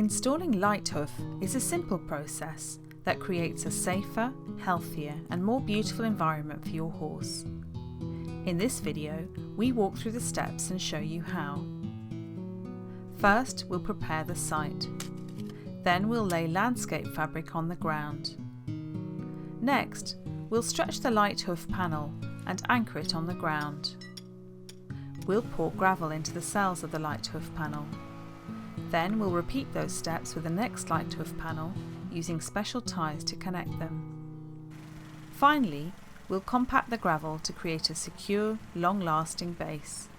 Installing LightHoof is a simple process that creates a safer, healthier and more beautiful environment for your horse. In this video, we walk through the steps and show you how. First, we'll prepare the site. Then we'll lay landscape fabric on the ground. Next, we'll stretch the LightHoof panel and anchor it on the ground. We'll pour gravel into the cells of the LightHoof panel. Then we'll repeat those steps with the next LightHoof panel using special ties to connect them. Finally, we'll compact the gravel to create a secure, long-lasting base.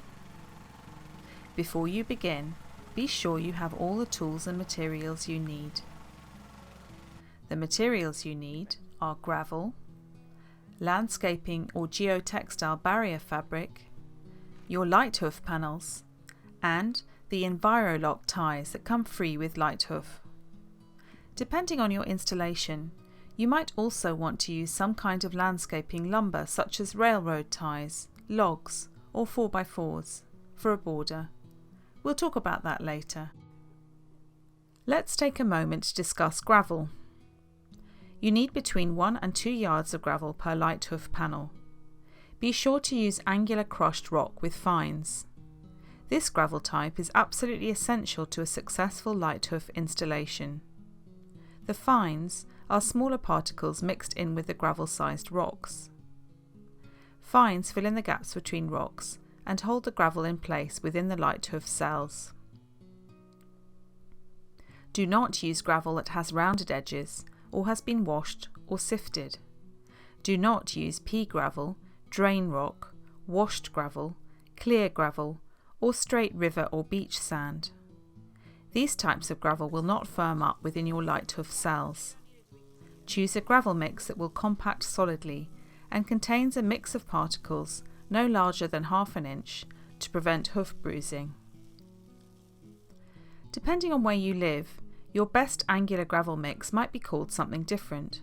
Before you begin, be sure you have all the tools and materials you need. The materials you need are gravel, landscaping or geotextile barrier fabric, your LightHoof panels, and the EnviroLock ties that come free with LightHoof. Depending on your installation, you might also want to use some kind of landscaping lumber such as railroad ties, logs or 4x4s for a border. We'll talk about that later. Let's take a moment to discuss gravel. You need between 1 and 2 yards of gravel per LightHoof panel. Be sure to use angular crushed rock with fines. This gravel type is absolutely essential to a successful LightHoof installation. The fines are smaller particles mixed in with the gravel-sized rocks. Fines fill in the gaps between rocks and hold the gravel in place within the LightHoof cells. Do not use gravel that has rounded edges or has been washed or sifted. Do not use pea gravel, drain rock, washed gravel, clear gravel, or straight river or beach sand. These types of gravel will not firm up within your LightHoof cells. Choose a gravel mix that will compact solidly and contains a mix of particles no larger than ½ inch to prevent hoof bruising. Depending on where you live, your best angular gravel mix might be called something different.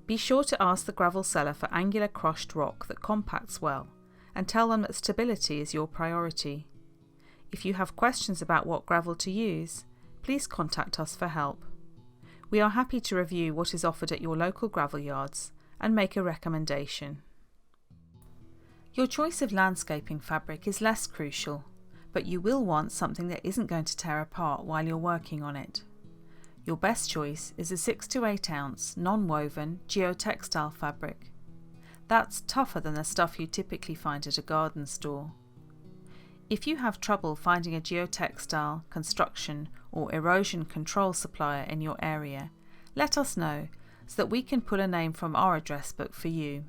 Be sure to ask the gravel seller for angular crushed rock that compacts well and tell them that stability is your priority. If you have questions about what gravel to use, please contact us for help. We are happy to review what is offered at your local gravel yards and make a recommendation. Your choice of landscaping fabric is less crucial, but you will want something that isn't going to tear apart while you're working on it. Your best choice is a 6 to 8 ounce non-woven geotextile fabric. That's tougher than the stuff you typically find at a garden store. If you have trouble finding a geotextile, construction or erosion control supplier in your area, let us know so that we can pull a name from our address book for you.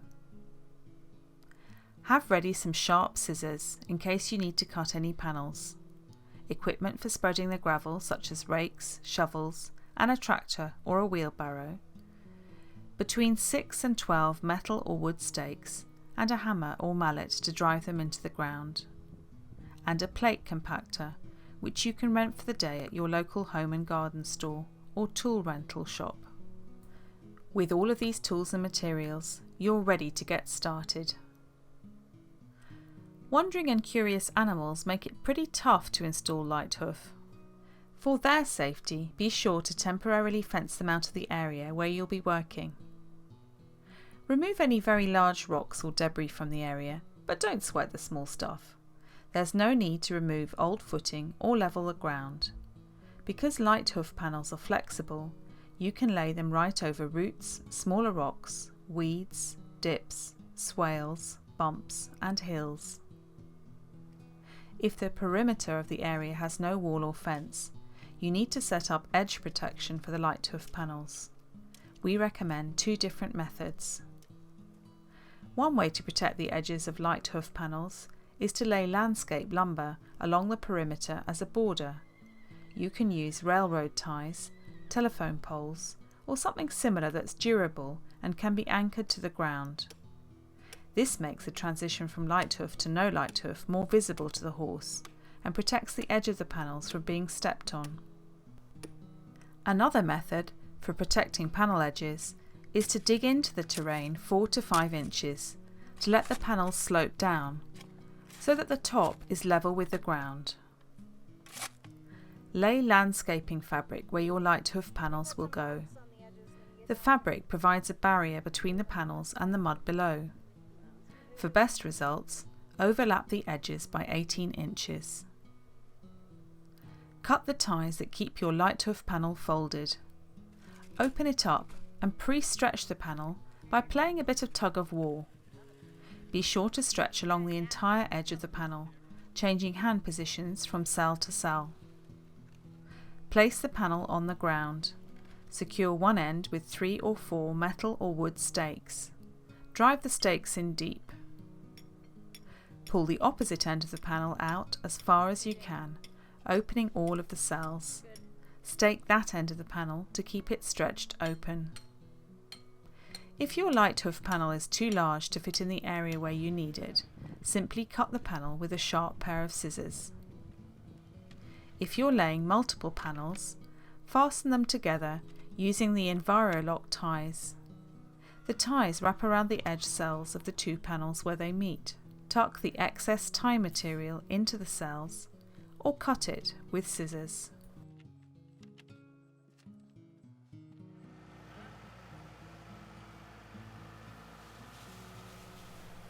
Have ready some sharp scissors in case you need to cut any panels. Equipment for spreading the gravel such as rakes, shovels and a tractor or a wheelbarrow. Between 6 and 12 metal or wood stakes and a hammer or mallet to drive them into the ground. And a plate compactor, which you can rent for the day at your local home and garden store or tool rental shop. With all of these tools and materials, you're ready to get started. Wandering and curious animals make it pretty tough to install LightHoof. For their safety, be sure to temporarily fence them out of the area where you'll be working. Remove any very large rocks or debris from the area, but don't sweat the small stuff. There's no need to remove old footing or level the ground. Because LightHoof panels are flexible, you can lay them right over roots, smaller rocks, weeds, dips, swales, bumps and hills. If the perimeter of the area has no wall or fence, you need to set up edge protection for the LightHoof panels. We recommend 2 different methods. One way to protect the edges of LightHoof panels is to lay landscape lumber along the perimeter as a border. You can use railroad ties, telephone poles, or something similar that's durable and can be anchored to the ground. This makes the transition from LightHoof to no LightHoof more visible to the horse and protects the edge of the panels from being stepped on. Another method for protecting panel edges is to dig into the terrain 4 to 5 inches to let the panels slope down so that the top is level with the ground. Lay landscaping fabric where your LightHoof panels will go. The fabric provides a barrier between the panels and the mud below. For best results, overlap the edges by 18 inches. Cut the ties that keep your LightHoof panel folded. Open it up and pre-stretch the panel by playing a bit of tug of war. Be sure to stretch along the entire edge of the panel, changing hand positions from cell to cell. Place the panel on the ground. Secure one end with 3 or 4 metal or wood stakes. Drive the stakes in deep. Pull the opposite end of the panel out as far as you can, opening all of the cells. Stake that end of the panel to keep it stretched open. If your LightHoof panel is too large to fit in the area where you need it, simply cut the panel with a sharp pair of scissors. If you're laying multiple panels, fasten them together using the EnviroLock ties. The ties wrap around the edge cells of the 2 panels where they meet. Tuck the excess tie material into the cells or cut it with scissors.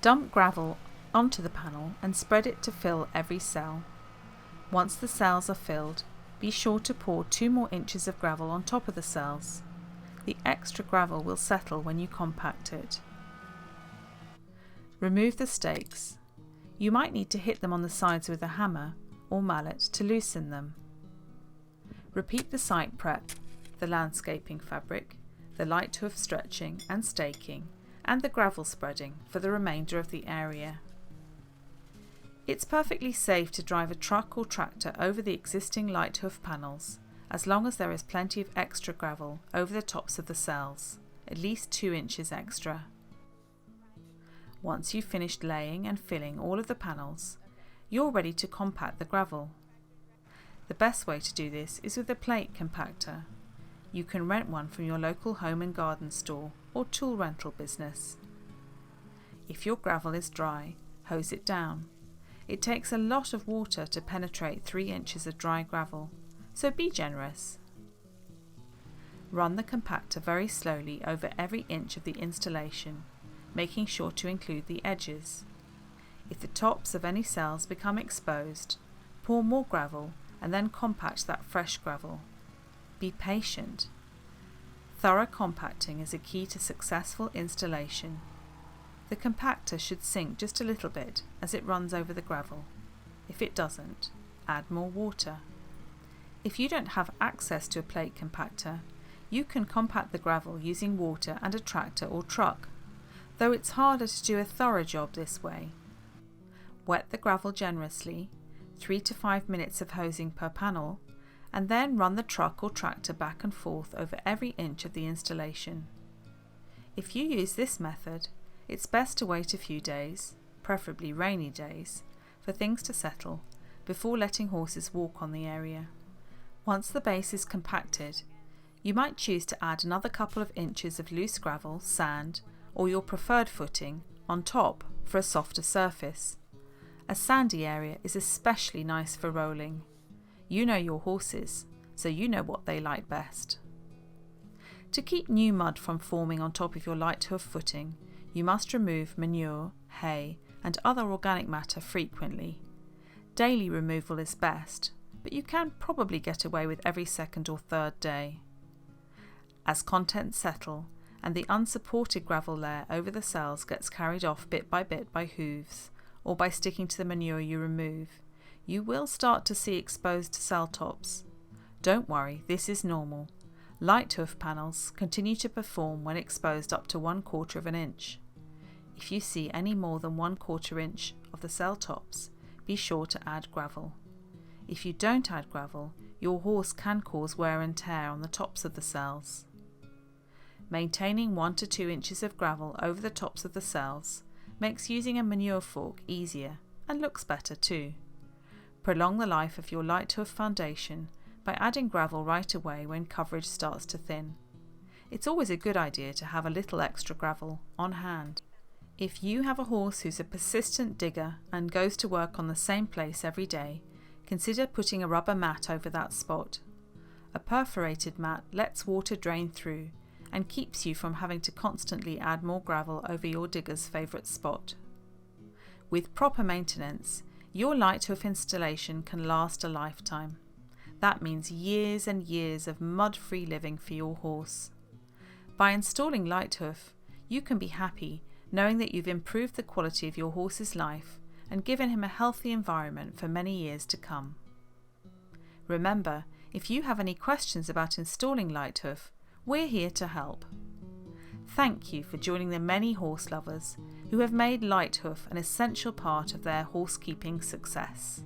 Dump gravel onto the panel and spread it to fill every cell. Once the cells are filled, be sure to pour 2 more inches of gravel on top of the cells. The extra gravel will settle when you compact it. Remove the stakes. You might need to hit them on the sides with a hammer or mallet to loosen them. Repeat the site prep, the landscaping fabric, the LightHoof stretching and staking, and the gravel spreading for the remainder of the area. It's perfectly safe to drive a truck or tractor over the existing LightHoof panels, as long as there is plenty of extra gravel over the tops of the cells, at least 2 inches extra. Once you've finished laying and filling all of the panels, you're ready to compact the gravel. The best way to do this is with a plate compactor. You can rent one from your local home and garden store or tool rental business. If your gravel is dry, hose it down. It takes a lot of water to penetrate 3 inches of dry gravel, so be generous. Run the compactor very slowly over every inch of the installation, making sure to include the edges. If the tops of any cells become exposed, pour more gravel and then compact that fresh gravel. Be patient. Thorough compacting is a key to successful installation. The compactor should sink just a little bit as it runs over the gravel. If it doesn't, add more water. If you don't have access to a plate compactor, you can compact the gravel using water and a tractor or truck, though it's harder to do a thorough job this way. Wet the gravel generously, 3 to 5 minutes of hosing per panel, and then run the truck or tractor back and forth over every inch of the installation. If you use this method, it's best to wait a few days, preferably rainy days, for things to settle before letting horses walk on the area. Once the base is compacted, you might choose to add another couple of inches of loose gravel, sand, or your preferred footing on top for a softer surface. A sandy area is especially nice for rolling. You know your horses, so you know what they like best. To keep new mud from forming on top of your LightHoof footing, you must remove manure, hay, and other organic matter frequently. Daily removal is best, but you can probably get away with every 2nd or 3rd day. As contents settle and the unsupported gravel layer over the cells gets carried off bit by hooves, or by sticking to the manure you remove, you will start to see exposed cell tops. Don't worry, this is normal. LightHoof panels continue to perform when exposed up to 1/4 of an inch. If you see any more than 1/4 inch of the cell tops, be sure to add gravel. If you don't add gravel, your horse can cause wear and tear on the tops of the cells. Maintaining 1 to 2 inches of gravel over the tops of the cells makes using a manure fork easier and looks better too. Prolong the life of your LightHoof foundation by adding gravel right away when coverage starts to thin. It's always a good idea to have a little extra gravel on hand. If you have a horse who's a persistent digger and goes to work on the same place every day, consider putting a rubber mat over that spot. A perforated mat lets water drain through and keeps you from having to constantly add more gravel over your digger's favourite spot. With proper maintenance, your LightHoof installation can last a lifetime. That means years and years of mud-free living for your horse. By installing LightHoof, you can be happy knowing that you've improved the quality of your horse's life and given him a healthy environment for many years to come. Remember, if you have any questions about installing LightHoof, we're here to help. Thank you for joining the many horse lovers who have made LightHoof an essential part of their horsekeeping success.